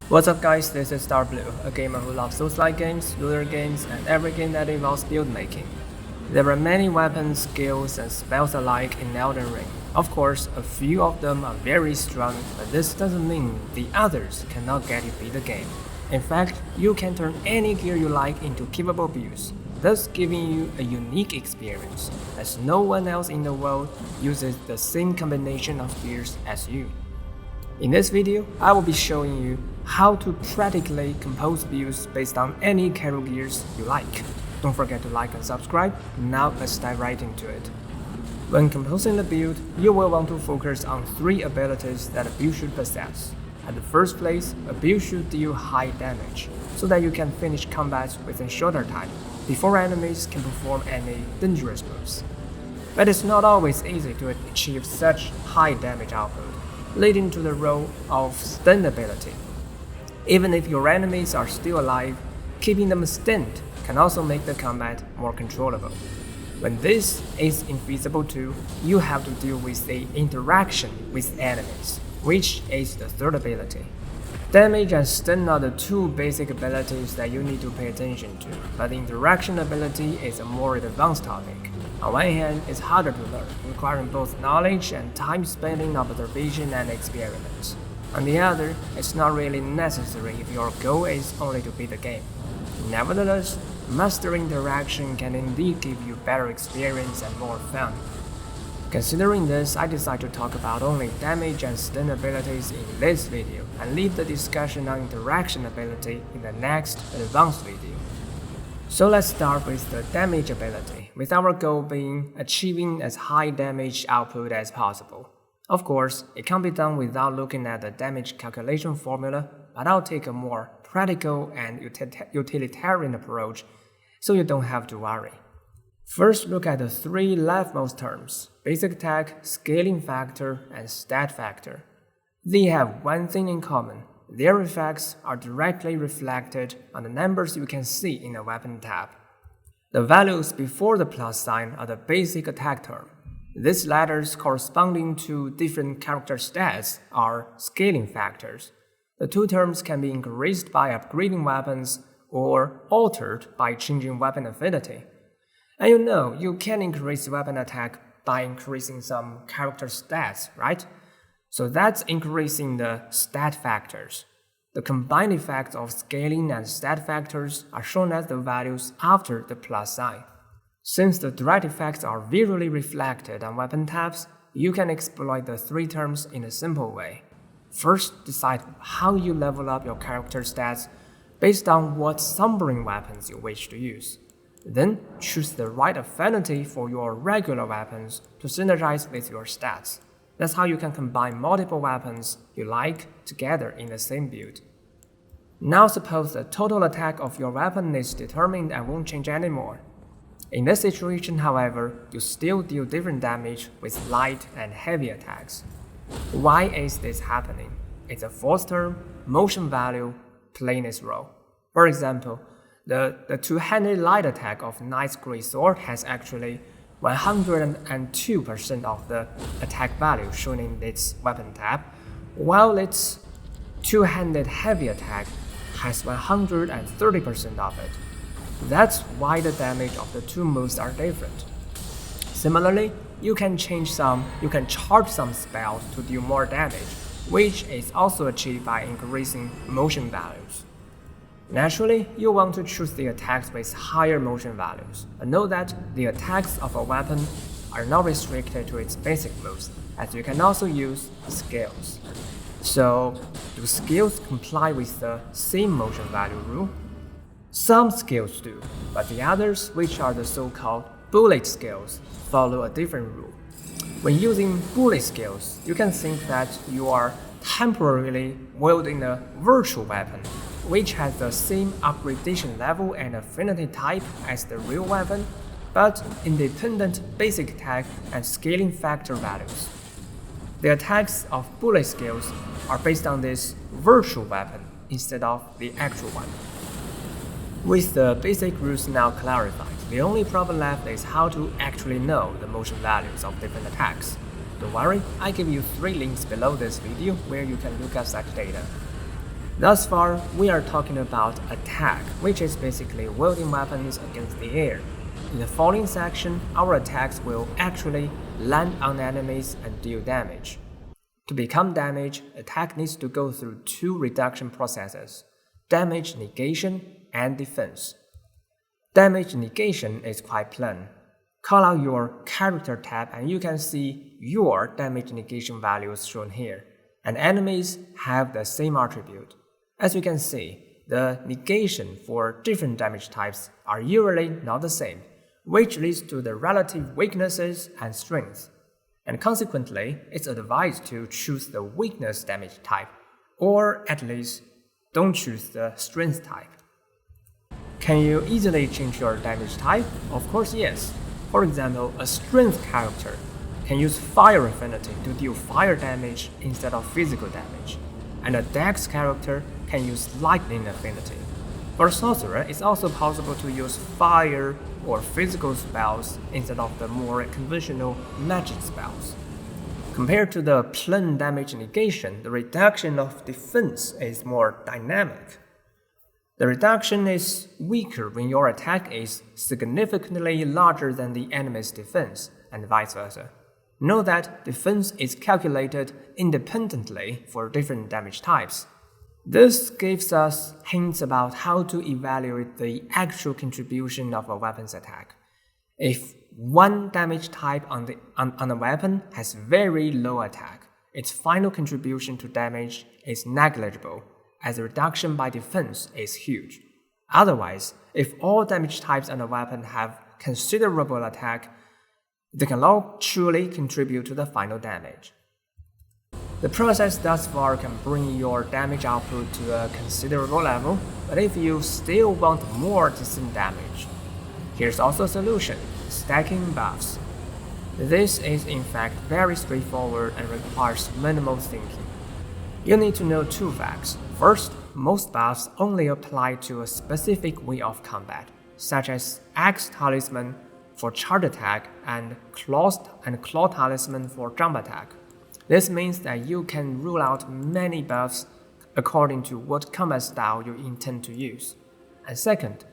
What's up guys, this is Darkbblue, a gamer who loves Souls-like games, looter games, and every game that involves build making. There are many weapons, skills, and spells alike in Elden Ring. Of course, a few of them are very strong, but this doesn't mean the others cannot get you beat the game. In fact, you can turn any gear you like into capable builds, thus giving you a unique experience, as no one else in the world uses the same combination of gears as you. In this video, I will be showing you how to practically compose builds based on any carry gears you like. Don't forget to like and subscribe. Now let's dive right into it. When composing the build, you will want to focus on 3 abilities that a build should possess. At the first place, a build should deal high damage, so that you can finish combat within shorter time, before enemies can perform any dangerous moves. But it's not always easy to achieve such high damage output, leading to the role of stun ability. Even if your enemies are still alive, keeping them stunned can also make the combat more controllable. When this is infeasible too, you have to deal with the interaction with enemies, which is the third ability. Damage and stun are the 2 basic abilities that you need to pay attention to, but the interaction ability is a more advanced topic. On one hand, it's harder to learn, requiring both knowledge and time spent in observation and experiments. On the other, it's not really necessary if your goal is only to beat the game. Nevertheless, mastering interaction can indeed give you better experience and more fun. Considering this, I decided to talk about only damage and stun abilities in this video, and leave the discussion on interaction ability in the next advanced video. So let's start with the damage ability, with our goal being achieving as high damage output as possible. Of course, it can be done without looking at the damage calculation formula, but I'll take a more practical and utilitarian approach, so you don't have to worry. First, look at the 3 leftmost terms: basic attack, scaling factor, and stat factor. They have one thing in common: their effects are directly reflected on the numbers you can see in the weapon tab. The values before the plus sign are the basic attack term. These letters corresponding to different character stats are scaling factors. The 2 terms can be increased by upgrading weapons or altered by changing weapon affinity. And you know, you can increase weapon attack by increasing some character stats, right? So that's increasing the stat factors. The combined effects of scaling and stat factors are shown as the values after the plus sign. Since the direct effects are visually reflected on weapon tabs, you can exploit the 3 terms in a simple way. First, decide how you level up your character stats based on what sombering weapons you wish to use. Then, choose the right affinity for your regular weapons to synergize with your stats. That's how you can combine multiple weapons you like together in the same build. Now suppose the total attack of your weapon is determined and won't change anymore. In this situation, however, you still deal different damage with light and heavy attacks. Why is this happening? It's a 4th term, motion value, playing its role. For example, the 2-handed light attack of Knight's Great Sword has actually 102% of the attack value shown in its weapon tab, while its 2-handed heavy attack has 130% of it. That's why the damage of the 2 moves are different. Similarly, you can charge some spells to deal more damage, which is also achieved by increasing motion values. Naturally, you want to choose the attacks with higher motion values, and know that the attacks of a weapon are not restricted to its basic moves, as you can also use skills. So, do skills comply with the same motion value rule? Some skills do, but the others, which are the so-called bullet skills, follow a different rule. When using bullet skills, you can think that you are temporarily wielding a virtual weapon, which has the same upgradation level and affinity type as the real weapon, but independent basic attack and scaling factor values. The attacks of bullet skills are based on this virtual weapon instead of the actual one. With the basic rules now clarified, the only problem left is how to actually know the motion values of different attacks. Don't worry, I give you 3 links below this video where you can look up such data. Thus far, we are talking about attack, which is basically wielding weapons against the air. In the following section, our attacks will actually land on enemies and deal damage. To become damage, attack needs to go through 2 reduction processes: damage negation and defense. Damage negation is quite plain. Call out your character tab and you can see your damage negation values shown here, and enemies have the same attribute. As you can see, the negation for different damage types are usually not the same, which leads to the relative weaknesses and strengths. And consequently, it's advised to choose the weakness damage type, or at least don't choose the strength type. Can you easily change your damage type? Of course yes. For example, a strength character can use fire affinity to deal fire damage instead of physical damage, and a dex character can use lightning affinity. For a sorcerer, it's also possible to use fire or physical spells instead of the more conventional magic spells. Compared to the plain damage negation, the reduction of defense is more dynamic. The reduction is weaker when your attack is significantly larger than the enemy's defense, and vice versa. Note that defense is calculated independently for different damage types. This gives us hints about how to evaluate the actual contribution of a weapon's attack. If one damage type on a weapon has very low attack, its final contribution to damage is negligible, as the reduction by defense is huge. Otherwise, if all damage types on a weapon have considerable attack, they can all truly contribute to the final damage. The process thus far can bring your damage output to a considerable level, but if you still want more decent damage, here's also a solution: stacking buffs. This is in fact very straightforward and requires minimal thinking. You need to know 2 facts. First, most buffs only apply to a specific way of combat, such as Axe Talisman for charge attack and Claw Talisman for jump attack. This means that you can rule out many buffs according to what combat style you intend to use. And second,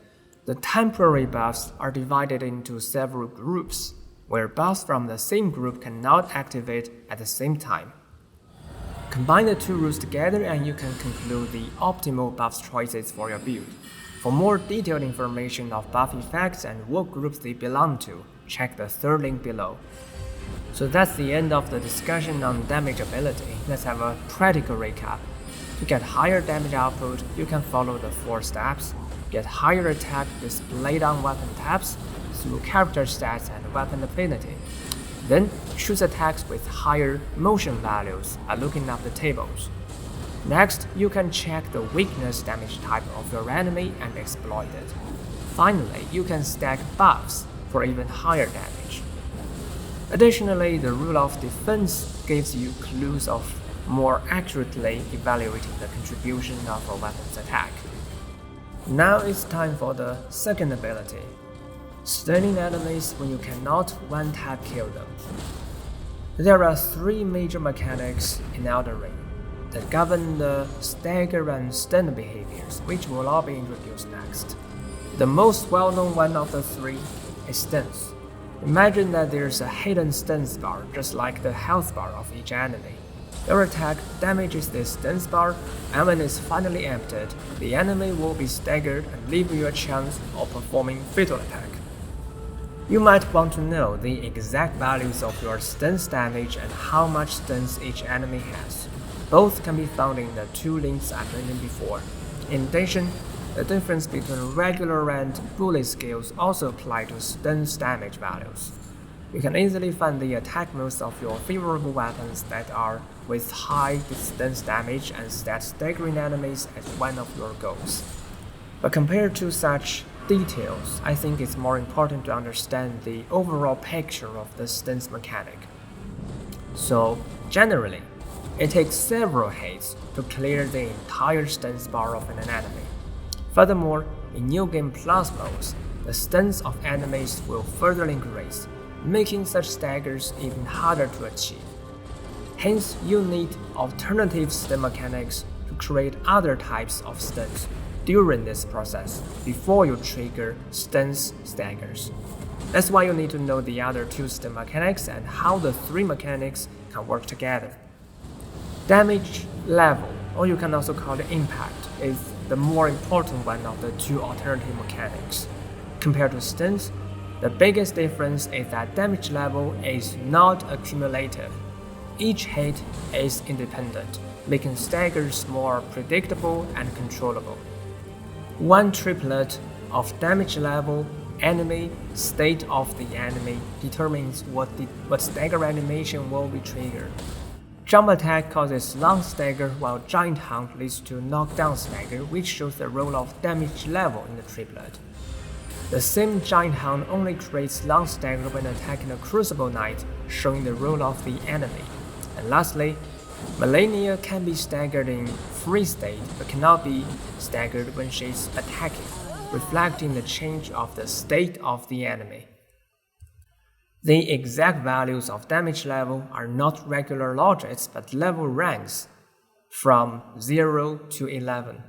the temporary buffs are divided into several groups, where buffs from the same group cannot activate at the same time. Combine the 2 rules together and you can conclude the optimal buff choices for your build. For more detailed information of buff effects and what groups they belong to, check the 3rd link below. So that's the end of the discussion on damage ability. Let's have a practical recap. To get higher damage output, you can follow the 4 steps. Get higher attack displayed on weapon tabs through character stats and weapon affinity. Then choose attacks with higher motion values by looking up the tables. Next, you can check the weakness damage type of your enemy and exploit it. Finally, you can stack buffs for even higher damage. Additionally, the rule of defense gives you clues of more accurately evaluating the contribution of a weapon's attack. Now it's time for the second ability: stunning enemies when you cannot one-tap kill them. There are 3 major mechanics in Elden Ring that govern the stagger and stun behaviors, which will all be introduced next. The most well-known one of the 3 is stuns. Imagine that there's a hidden stuns bar, just like the health bar of each enemy. Your attack damages this stuns bar, and when it's finally emptied, the enemy will be staggered and leave you a chance of performing fatal attack. You might want to know the exact values of your stuns damage and how much stuns each enemy has. Both can be found in the 2 links I mentioned before. In addition, the difference between regular and bullet skills also apply to stuns damage values. You can easily find the attack modes of your favorable weapons that are with high stuns damage and set staggering enemies as one of your goals. But compared to such details, I think it's more important to understand the overall picture of the stuns mechanic. So, generally, it takes several hits to clear the entire stuns bar of an enemy. Furthermore, in New Game Plus modes, the stuns of enemies will further increase, making such staggers even harder to achieve. Hence, you need alternative stun mechanics to create other types of stuns during this process before you trigger stuns staggers. That's why you need to know the other two stun mechanics and how the three mechanics can work together. Damage level, or you can also call it impact, is the more important one of the two alternative mechanics. Compared to stuns, the biggest difference is that damage level is not accumulative. Each hit is independent, making staggers more predictable and controllable. One triplet of damage level, enemy, state of the enemy determines what stagger animation will be triggered. Jump attack causes long stagger, while giant hunt leads to knockdown stagger, which shows the role of damage level in the triplet. The same giant hunt only creates long stagger when attacking a Crucible Knight, showing the role of the enemy. And lastly, Malenia can be staggered in free state, but cannot be staggered when she's attacking, reflecting the change of the state of the enemy. The exact values of damage level are not regular logits but level ranks from 0 to 11.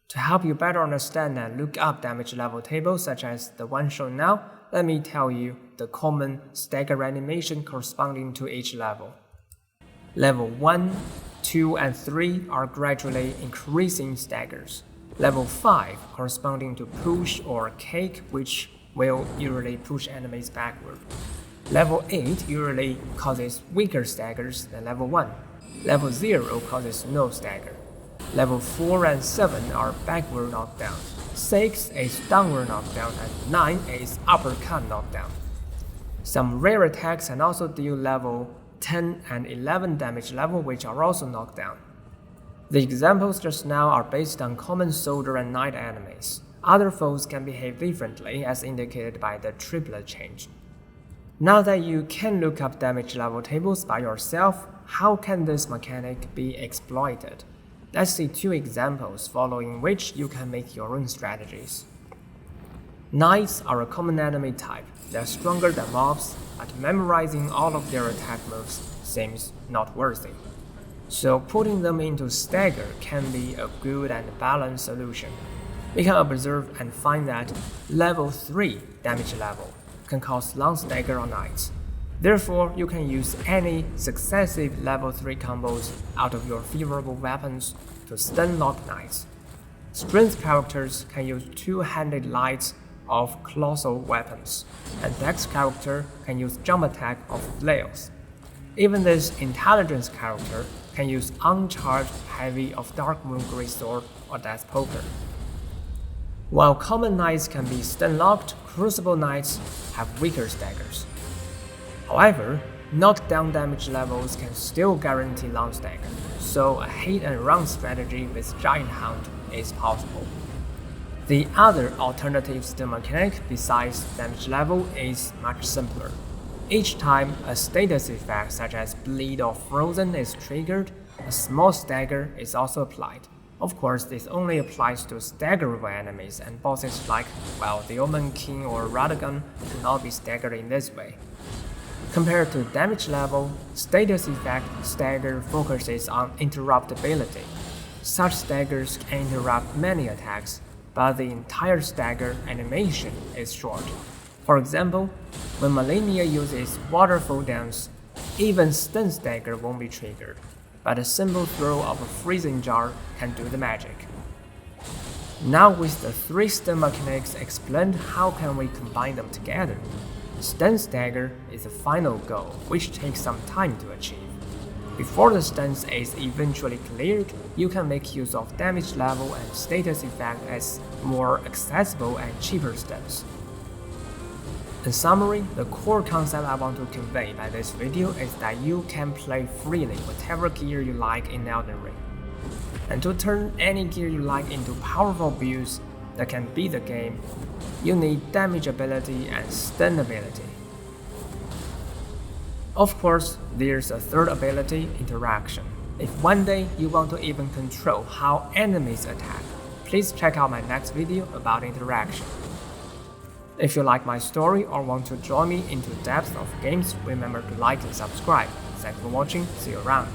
To help you better understand and look up damage level tables such as the one shown now, let me tell you the common stagger animation corresponding to each level. Level 1, 2, and 3 are gradually increasing staggers. Level 5 corresponding to push or kick, which will usually push enemies backward. Level 8 usually causes weaker staggers than Level 1. Level 0 causes no stagger. Level 4 and 7 are backward knockdown. 6 is downward knockdown, and 9 is uppercut knockdown. Some rare attacks can also deal level 10 and 11 damage level, which are also knockdown. The examples just now are based on common soldier and knight enemies. Other foes can behave differently as indicated by the triplet change. Now that you can look up damage level tables by yourself, how can this mechanic be exploited? Let's see two examples following which you can make your own strategies. Knights are a common enemy type. They're stronger than mobs, but memorizing all of their attack moves seems not worthy. So putting them into stagger can be a good and balanced solution. We can observe and find that level 3 damage level can cause long stagger on knights. Therefore, you can use any successive level 3 combos out of your favorable weapons to stun lock knights. Strength characters can use two-handed lights of colossal weapons, and Dex character can use jump attack of flails. Even this intelligence character can use uncharged heavy of Darkbblue greatsword or death poker. While common knights can be stun-locked, Crucible Knights have weaker staggers. However, knockdown damage levels can still guarantee long stagger, so a hit-and-run strategy with Giant Hunt is possible. The other alternative stun mechanic besides damage level is much simpler. Each time a status effect such as bleed or frozen is triggered, a small stagger is also applied. Of course, this only applies to staggerable enemies, and bosses like, the Omen King or Radagon cannot be staggered in this way. Compared to damage level, status effect stagger focuses on interruptibility. Such staggers can interrupt many attacks, but the entire stagger animation is short. For example, when Malenia uses waterfall dance, even stun stagger won't be triggered, but a simple throw of a freezing jar can do the magic. Now with the 3 stun mechanics explained, how can we combine them together? Stun stagger is the final goal, which takes some time to achieve. Before the stance is eventually cleared, you can make use of damage level and status effect as more accessible and cheaper stuns. In summary, the core concept I want to convey by this video is that you can play freely whatever gear you like in Elden Ring. And to turn any gear you like into powerful builds that can beat the game, you need damage ability and stun ability. Of course, there's a third ability, interaction. If one day you want to even control how enemies attack, please check out my next video about interaction. If you like my story or want to join me into depth of games, remember to like and subscribe. Thanks for watching, see you around.